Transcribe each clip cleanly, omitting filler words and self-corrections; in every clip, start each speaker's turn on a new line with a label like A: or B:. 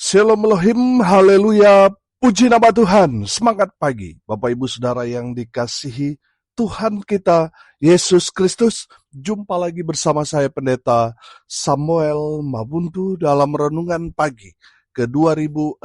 A: Shalom Elohim, haleluya, puji nama Tuhan, semangat pagi. Bapak Ibu Saudara yang dikasihi Tuhan kita, Yesus Kristus. Jumpa lagi bersama saya Pendeta Samuel Mabuntu dalam Renungan Pagi ke 2654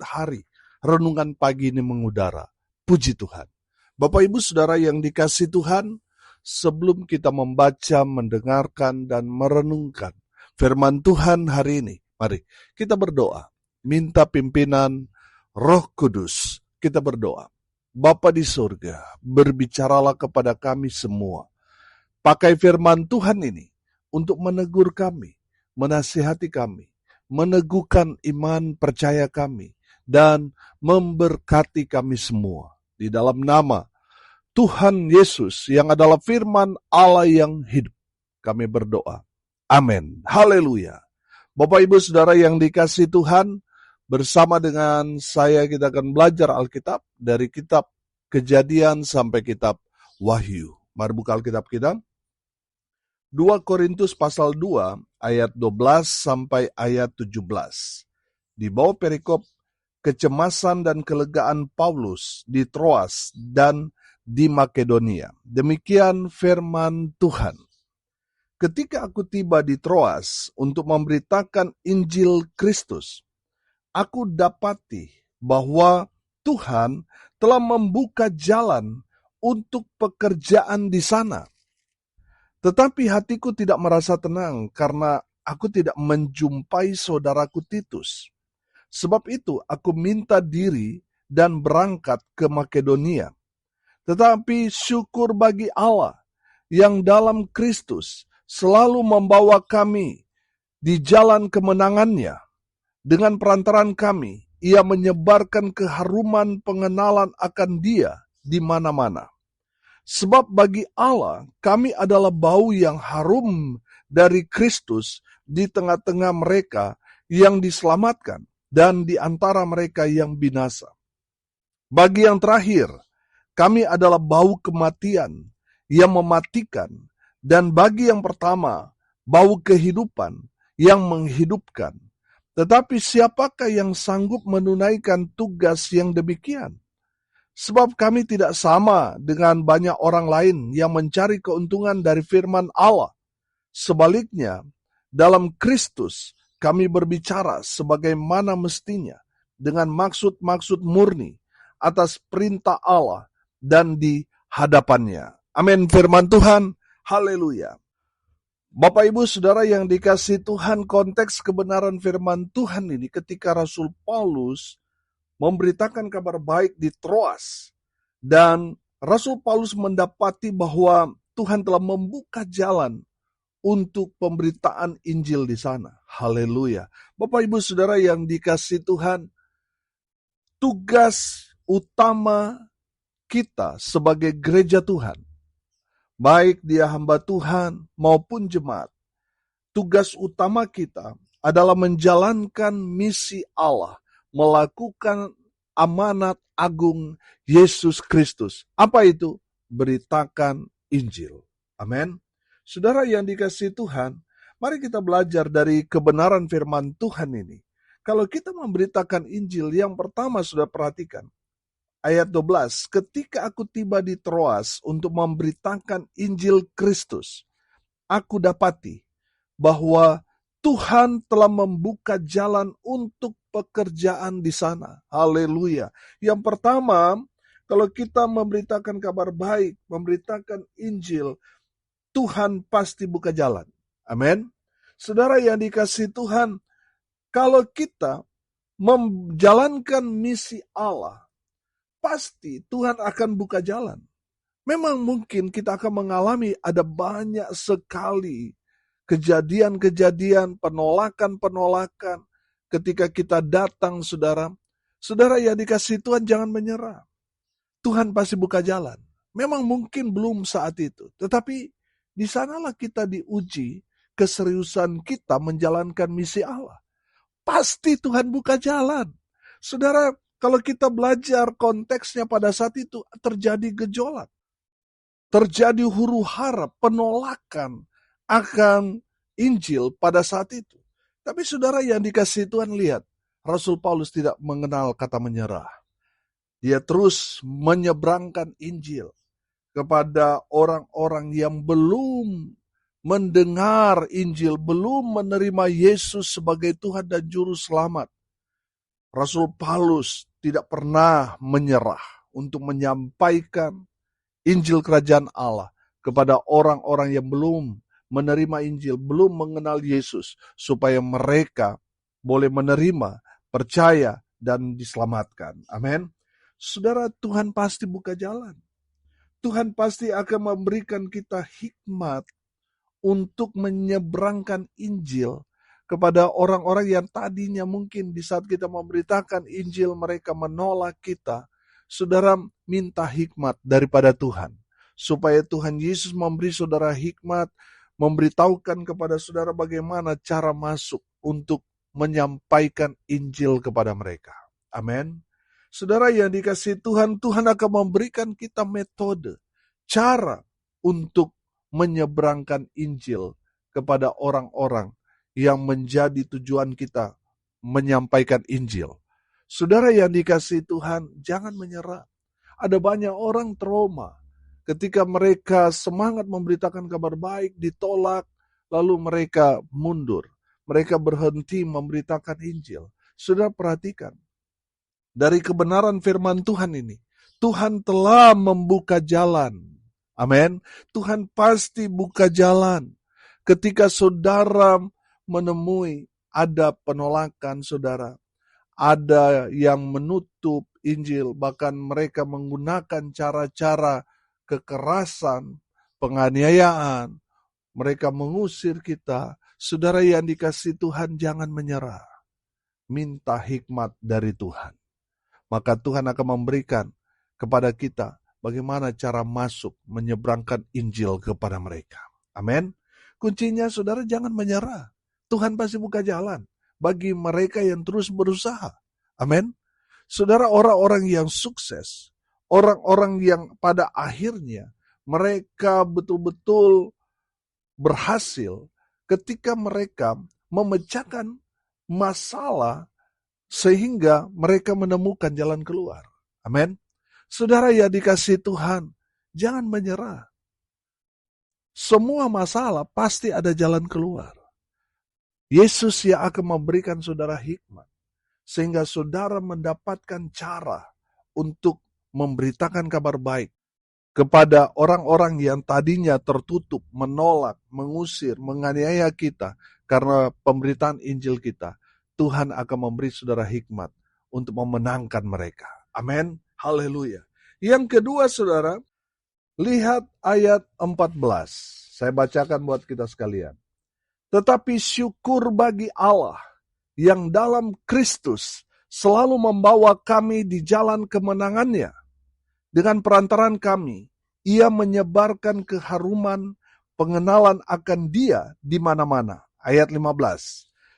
A: hari. Renungan pagi ini mengudara, puji Tuhan. Bapak Ibu Saudara yang dikasihi Tuhan, sebelum kita membaca, mendengarkan, dan merenungkan firman Tuhan hari ini, mari kita berdoa, minta pimpinan Roh Kudus. Kita berdoa. Bapa di surga, berbicaralah kepada kami semua. Pakai firman Tuhan ini untuk menegur kami, menasihati kami, meneguhkan iman percaya kami, dan memberkati kami semua. Di dalam nama Tuhan Yesus yang adalah firman Allah yang hidup, kami berdoa. Amin. Haleluya. Bapak Ibu Saudara yang dikasihi Tuhan, bersama dengan saya kita akan belajar Alkitab dari kitab Kejadian sampai kitab Wahyu. Mari buka Alkitab kita. 2 Korintus pasal 2 ayat 12 sampai ayat 17. Di bawah perikop kecemasan dan kelegaan Paulus di Troas dan di Makedonia. Demikian firman Tuhan. Ketika aku tiba di Troas untuk memberitakan Injil Kristus, aku dapati bahwa Tuhan telah membuka jalan untuk pekerjaan di sana. Tetapi hatiku tidak merasa tenang karena aku tidak menjumpai saudaraku Titus. Sebab itu aku minta diri dan berangkat ke Makedonia. Tetapi syukur bagi Allah yang dalam Kristus selalu membawa kami di jalan kemenangannya. Dengan perantaran kami, ia menyebarkan keharuman pengenalan akan dia di mana-mana. Sebab bagi Allah, kami adalah bau yang harum dari Kristus di tengah-tengah mereka yang diselamatkan dan di antara mereka yang binasa. Bagi yang terakhir, kami adalah bau kematian yang mematikan, dan bagi yang pertama, bau kehidupan yang menghidupkan. Tetapi siapakah yang sanggup menunaikan tugas yang demikian? Sebab kami tidak sama dengan banyak orang lain yang mencari keuntungan dari firman Allah. Sebaliknya, dalam Kristus kami berbicara sebagaimana mestinya, dengan maksud-maksud murni atas perintah Allah dan di hadapannya. Amin. Firman Tuhan. Haleluya. Bapak Ibu Saudara yang dikasihi Tuhan, konteks kebenaran firman Tuhan ini ketika Rasul Paulus memberitakan kabar baik di Troas, dan Rasul Paulus mendapati bahwa Tuhan telah membuka jalan untuk pemberitaan Injil di sana. Haleluya. Bapak Ibu Saudara yang dikasihi Tuhan, tugas utama kita sebagai gereja Tuhan, baik dia hamba Tuhan maupun jemaat, tugas utama kita adalah menjalankan misi Allah, melakukan amanat agung Yesus Kristus. Apa itu? Beritakan Injil. Amin. Saudara yang dikasihi Tuhan, mari kita belajar dari kebenaran firman Tuhan ini. Kalau kita memberitakan Injil, yang pertama sudah perhatikan. Ayat 12, ketika aku tiba di Troas untuk memberitakan Injil Kristus, aku dapati bahwa Tuhan telah membuka jalan untuk pekerjaan di sana. Haleluya. Yang pertama, kalau kita memberitakan kabar baik, memberitakan Injil, Tuhan pasti buka jalan. Amin. Saudara yang dikasihi Tuhan, kalau kita menjalankan misi Allah, pasti Tuhan akan buka jalan. Memang mungkin kita akan mengalami ada banyak sekali kejadian-kejadian, penolakan-penolakan ketika kita datang, saudara. Saudara yang dikasihi Tuhan, jangan menyerah. Tuhan pasti buka jalan. Memang mungkin belum saat itu, tetapi di sanalah kita diuji keseriusan kita menjalankan misi Allah. Pasti Tuhan buka jalan. Saudara, kalau kita belajar konteksnya pada saat itu terjadi gejolak. Terjadi huru-hara, penolakan akan Injil pada saat itu. Tapi saudara yang dikasihi Tuhan, lihat, Rasul Paulus tidak mengenal kata menyerah. Dia terus menyeberangkan Injil kepada orang-orang yang belum mendengar Injil, belum menerima Yesus sebagai Tuhan dan Juru Selamat. Rasul Paulus tidak pernah menyerah untuk menyampaikan Injil Kerajaan Allah kepada orang-orang yang belum menerima Injil, belum mengenal Yesus, supaya mereka boleh menerima, percaya, dan diselamatkan. Amin. Saudara, Tuhan pasti buka jalan. Tuhan pasti akan memberikan kita hikmat untuk menyeberangkan Injil kepada orang-orang yang tadinya mungkin di saat kita memberitakan Injil mereka menolak kita. Saudara, minta hikmat daripada Tuhan, supaya Tuhan Yesus memberi saudara hikmat, memberitahukan kepada saudara bagaimana cara masuk untuk menyampaikan Injil kepada mereka. Amin. Saudara yang dikasihi Tuhan, Tuhan akan memberikan kita metode, cara untuk menyeberangkan Injil kepada orang-orang yang menjadi tujuan kita menyampaikan Injil. Saudara yang dikasihi Tuhan, jangan menyerah. Ada banyak orang trauma ketika mereka semangat memberitakan kabar baik, ditolak, lalu mereka mundur. Mereka berhenti memberitakan Injil. Saudara perhatikan, dari kebenaran firman Tuhan ini, Tuhan telah membuka jalan. Amin. Tuhan pasti buka jalan. Ketika saudara menemui ada penolakan saudara, ada yang menutup Injil, bahkan mereka menggunakan cara-cara kekerasan, penganiayaan, mereka mengusir kita. Saudara yang dikasihi Tuhan, jangan menyerah. Minta hikmat dari Tuhan. Maka Tuhan akan memberikan kepada kita bagaimana cara masuk menyeberangkan Injil kepada mereka. Amin. Kuncinya saudara jangan menyerah. Tuhan pasti buka jalan bagi mereka yang terus berusaha. Amin. Saudara, orang-orang yang sukses, orang-orang yang pada akhirnya mereka betul-betul berhasil ketika mereka memecahkan masalah sehingga mereka menemukan jalan keluar. Amin. Saudara yang dikasihi Tuhan, jangan menyerah. Semua masalah pasti ada jalan keluar. Yesus yang akan memberikan saudara hikmat, sehingga saudara mendapatkan cara untuk memberitakan kabar baik kepada orang-orang yang tadinya tertutup, menolak, mengusir, menganiaya kita karena pemberitaan Injil kita. Tuhan akan memberi saudara hikmat untuk memenangkan mereka. Amin. Haleluya. Yang kedua saudara, lihat ayat 14. Saya bacakan buat kita sekalian. Tetapi syukur bagi Allah yang dalam Kristus selalu membawa kami di jalan kemenangannya. Dengan perantaran kami, ia menyebarkan keharuman pengenalan akan Dia di mana-mana. Ayat 15.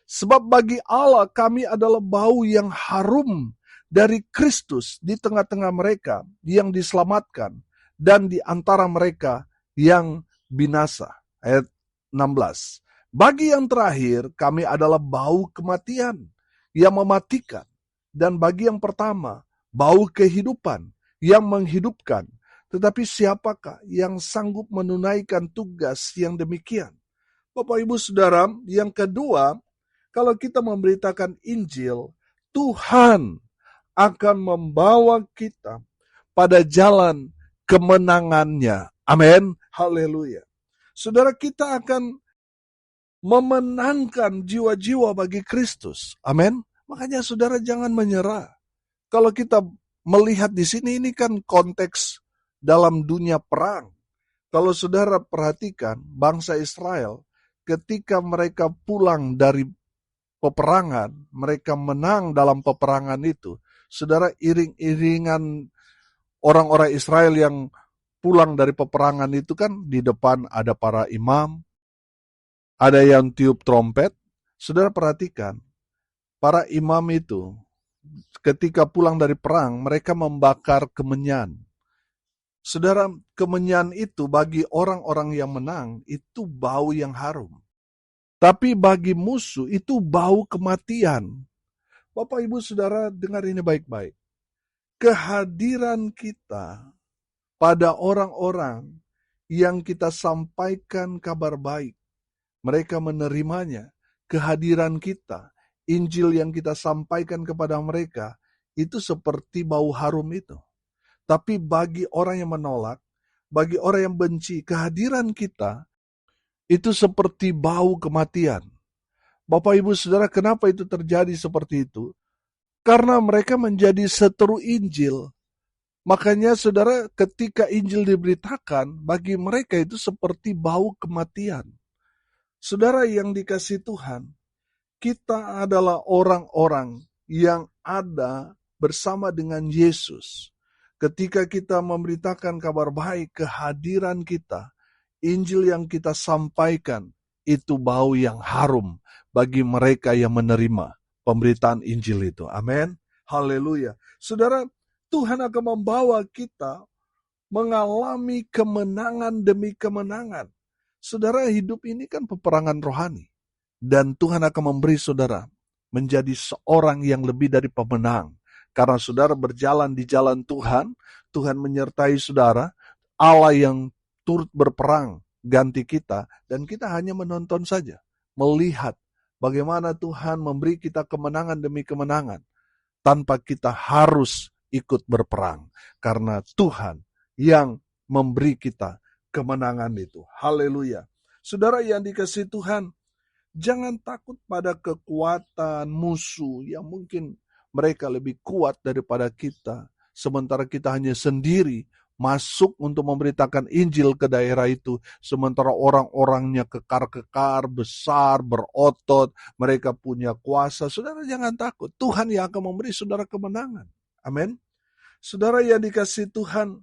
A: Sebab bagi Allah kami adalah bau yang harum dari Kristus di tengah-tengah mereka yang diselamatkan dan di antara mereka yang binasa. Ayat 16. Bagi yang terakhir, kami adalah bau kematian yang mematikan. Dan bagi yang pertama, bau kehidupan yang menghidupkan. Tetapi siapakah yang sanggup menunaikan tugas yang demikian? Bapak, Ibu, Saudara, yang kedua, kalau kita memberitakan Injil, Tuhan akan membawa kita pada jalan kemenangannya. Amin. Haleluya. Saudara, kita akan memenangkan jiwa-jiwa bagi Kristus. Amin. Makanya saudara jangan menyerah. Kalau kita melihat di sini, ini kan konteks dalam dunia perang. Kalau saudara perhatikan bangsa Israel, ketika mereka pulang dari peperangan, mereka menang dalam peperangan itu. Saudara, iring-iringan orang-orang Israel yang pulang dari peperangan itu kan di depan ada para imam, ada yang tiup trompet. Saudara perhatikan, para imam itu ketika pulang dari perang, mereka membakar kemenyan. Saudara, kemenyan itu bagi orang-orang yang menang, itu bau yang harum. Tapi bagi musuh itu bau kematian. Bapak Ibu Saudara dengar ini baik-baik. Kehadiran kita pada orang-orang yang kita sampaikan kabar baik, mereka menerimanya. Kehadiran kita, Injil yang kita sampaikan kepada mereka, itu seperti bau harum itu. Tapi bagi orang yang menolak, bagi orang yang benci, kehadiran kita itu seperti bau kematian. Bapak Ibu Saudara, kenapa itu terjadi seperti itu? Karena mereka menjadi seteru Injil. Makanya saudara, ketika Injil diberitakan, bagi mereka itu seperti bau kematian. Saudara yang dikasihi Tuhan, kita adalah orang-orang yang ada bersama dengan Yesus. Ketika kita memberitakan kabar baik, kehadiran kita, Injil yang kita sampaikan, itu bau yang harum bagi mereka yang menerima pemberitaan Injil itu. Amin. Haleluya. Saudara, Tuhan akan membawa kita mengalami kemenangan demi kemenangan. Saudara, hidup ini kan peperangan rohani. Dan Tuhan akan memberi saudara menjadi seorang yang lebih dari pemenang. Karena saudara berjalan di jalan Tuhan, Tuhan menyertai saudara, Allah yang turut berperang ganti kita, dan kita hanya menonton saja, melihat bagaimana Tuhan memberi kita kemenangan demi kemenangan, tanpa kita harus ikut berperang, karena Tuhan yang memberi kita kemenangan itu. Haleluya. Saudara yang dikasihi Tuhan, jangan takut pada kekuatan musuh yang mungkin mereka lebih kuat daripada kita, sementara kita hanya sendiri masuk untuk memberitakan Injil ke daerah itu, sementara orang-orangnya kekar-kekar, besar, berotot, mereka punya kuasa. Saudara jangan takut, Tuhan yang akan memberi saudara kemenangan. Amin. Saudara yang dikasihi Tuhan,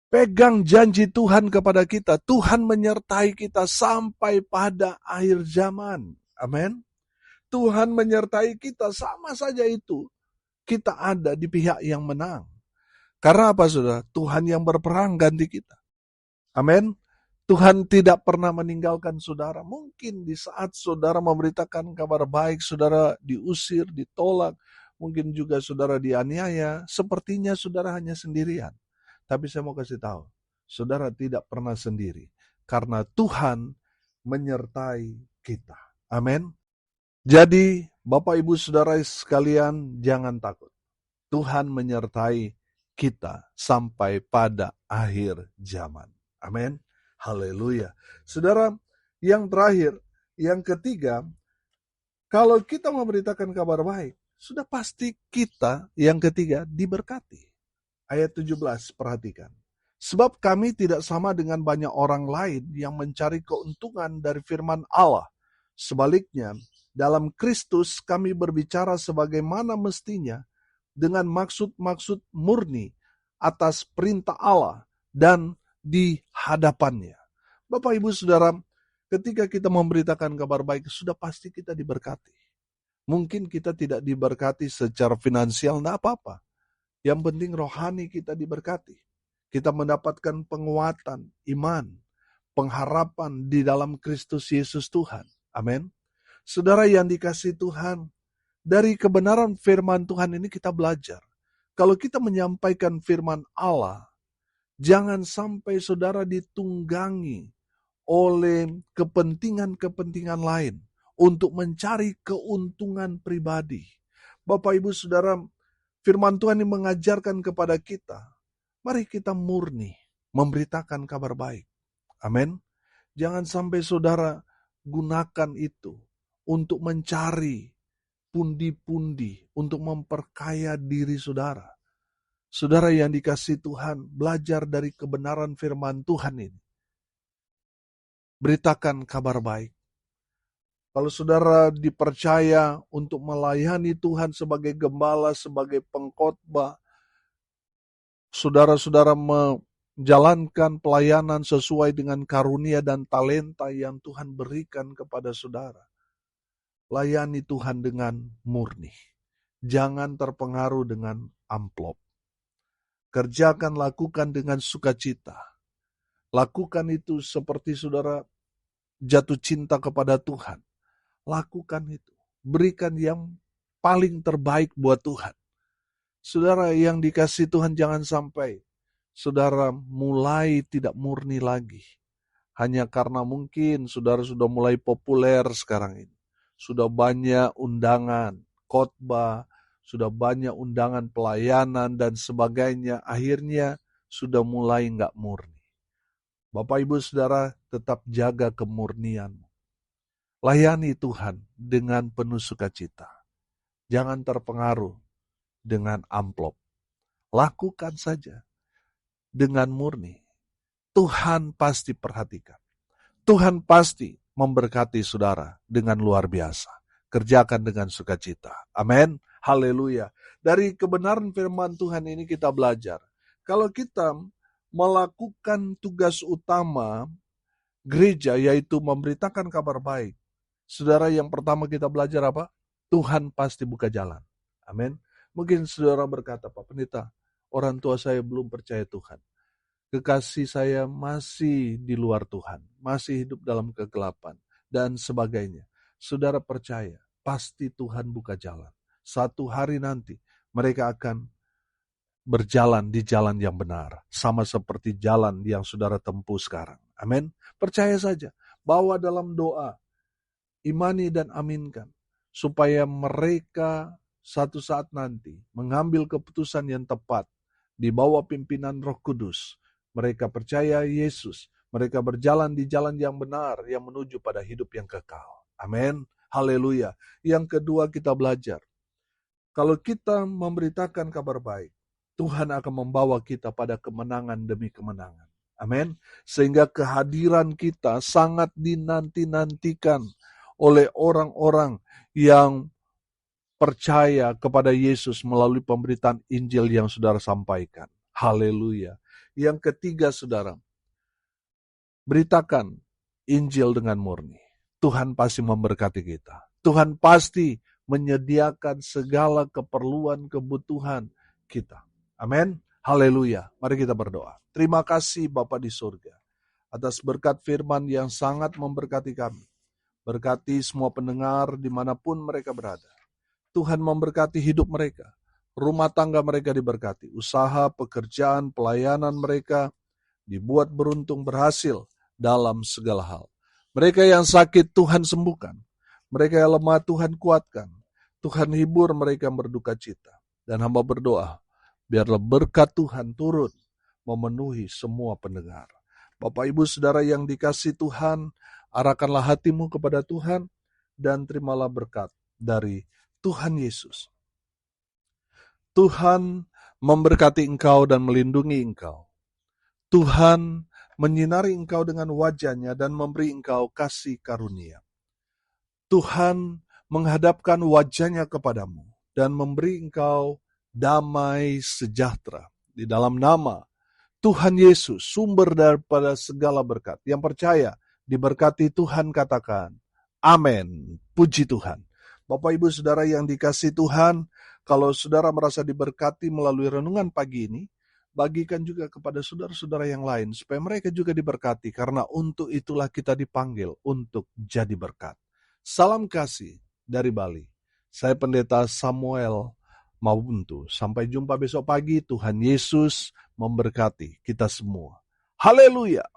A: pegang janji Tuhan kepada kita. Tuhan menyertai kita sampai pada akhir zaman. Amin. Tuhan menyertai kita, sama saja itu. Kita ada di pihak yang menang. Karena apa saudara? Tuhan yang berperang ganti kita. Amin. Tuhan tidak pernah meninggalkan saudara. Mungkin di saat saudara memberitakan kabar baik, saudara diusir, ditolak. Mungkin juga saudara dianiaya. Sepertinya saudara hanya sendirian. Tapi saya mau kasih tahu, saudara tidak pernah sendiri. Karena Tuhan menyertai kita. Amin. Jadi Bapak Ibu Saudara sekalian, jangan takut. Tuhan menyertai kita sampai pada akhir zaman. Amin. Haleluya. Saudara, yang terakhir, yang ketiga, kalau kita memberitakan kabar baik, sudah pasti kita, yang ketiga, diberkati. Ayat 17, perhatikan. Sebab kami tidak sama dengan banyak orang lain yang mencari keuntungan dari firman Allah. Sebaliknya, dalam Kristus kami berbicara sebagaimana mestinya, dengan maksud-maksud murni atas perintah Allah dan di hadapannya. Bapak Ibu Saudara, ketika kita memberitakan kabar baik, sudah pasti kita diberkati. Mungkin kita tidak diberkati secara finansial, tidak apa-apa. Yang penting rohani kita diberkati. Kita mendapatkan penguatan, iman, pengharapan di dalam Kristus Yesus Tuhan. Amin. Saudara yang dikasihi Tuhan, dari kebenaran firman Tuhan ini kita belajar. Kalau kita menyampaikan firman Allah, jangan sampai saudara ditunggangi oleh kepentingan-kepentingan lain untuk mencari keuntungan pribadi. Bapak Ibu Saudara, firman Tuhan ini mengajarkan kepada kita, mari kita murni memberitakan kabar baik. Amin. Jangan sampai saudara gunakan itu untuk mencari pundi-pundi untuk memperkaya diri saudara. Saudara yang dikasihi Tuhan, belajar dari kebenaran firman Tuhan ini. Beritakan kabar baik. Kalau saudara dipercaya untuk melayani Tuhan sebagai gembala, sebagai pengkhotbah, saudara-saudara menjalankan pelayanan sesuai dengan karunia dan talenta yang Tuhan berikan kepada saudara. Layani Tuhan dengan murni. Jangan terpengaruh dengan amplop. Kerjakan, lakukan dengan sukacita. Lakukan itu seperti saudara jatuh cinta kepada Tuhan, lakukan itu. Berikan yang paling terbaik buat Tuhan. Saudara yang dikasihi Tuhan, jangan sampai saudara mulai tidak murni lagi. Hanya karena mungkin saudara sudah mulai populer sekarang ini. Sudah banyak undangan, khotbah, sudah banyak undangan pelayanan dan sebagainya. Akhirnya sudah mulai nggak murni. Bapak Ibu Saudara, tetap jaga kemurnianmu. Layani Tuhan dengan penuh sukacita. Jangan terpengaruh dengan amplop. Lakukan saja dengan murni. Tuhan pasti perhatikan. Tuhan pasti memberkati saudara dengan luar biasa. Kerjakan dengan sukacita. Amin. Haleluya. Dari kebenaran firman Tuhan ini kita belajar. Kalau kita melakukan tugas utama gereja, yaitu memberitakan kabar baik. Saudara, yang pertama kita belajar apa? Tuhan pasti buka jalan. Amin. Mungkin saudara berkata, Pak Pendeta, orang tua saya belum percaya Tuhan. Kekasih saya masih di luar Tuhan, masih hidup dalam kegelapan, dan sebagainya. Saudara percaya, pasti Tuhan buka jalan. Satu hari nanti, mereka akan berjalan di jalan yang benar, sama seperti jalan yang saudara tempuh sekarang. Amin. Percaya saja, bahwa dalam doa, imani dan aminkan, supaya mereka satu saat nanti mengambil keputusan yang tepat, di bawah pimpinan Roh Kudus. Mereka percaya Yesus. Mereka berjalan di jalan yang benar yang menuju pada hidup yang kekal. Amin. Haleluya. Yang kedua kita belajar. Kalau kita memberitakan kabar baik, Tuhan akan membawa kita pada kemenangan demi kemenangan. Amin. Sehingga kehadiran kita sangat dinanti-nantikan oleh orang-orang yang percaya kepada Yesus melalui pemberitaan Injil yang saudara sampaikan. Haleluya. Yang ketiga, saudara, beritakan Injil dengan murni. Tuhan pasti memberkati kita. Tuhan pasti menyediakan segala keperluan, kebutuhan kita. Amin. Haleluya. Mari kita berdoa. Terima kasih Bapa di surga atas berkat firman yang sangat memberkati kami. Berkati semua pendengar dimanapun mereka berada. Tuhan memberkati hidup mereka. Rumah tangga mereka diberkati, usaha, pekerjaan, pelayanan mereka dibuat beruntung berhasil dalam segala hal. Mereka yang sakit Tuhan sembuhkan, mereka yang lemah Tuhan kuatkan, Tuhan hibur mereka yang berduka cita. Dan hamba berdoa, biarlah berkat Tuhan turun memenuhi semua pendengar. Bapak Ibu Saudara yang dikasihi Tuhan, arahkanlah hatimu kepada Tuhan dan terimalah berkat dari Tuhan Yesus. Tuhan memberkati engkau dan melindungi engkau. Tuhan menyinari engkau dengan wajah-Nya dan memberi engkau kasih karunia. Tuhan menghadapkan wajah-Nya kepadamu dan memberi engkau damai sejahtera. Di dalam nama Tuhan Yesus, sumber daripada segala berkat. Yang percaya diberkati Tuhan katakan, amin. Puji Tuhan. Bapak Ibu Saudara yang dikasihi Tuhan, kalau saudara merasa diberkati melalui renungan pagi ini, bagikan juga kepada saudara-saudara yang lain, supaya mereka juga diberkati, karena untuk itulah kita dipanggil untuk jadi berkat. Salam kasih dari Bali. Saya Pendeta Samuel Mabuntu. Sampai jumpa besok pagi. Tuhan Yesus memberkati kita semua. Haleluya.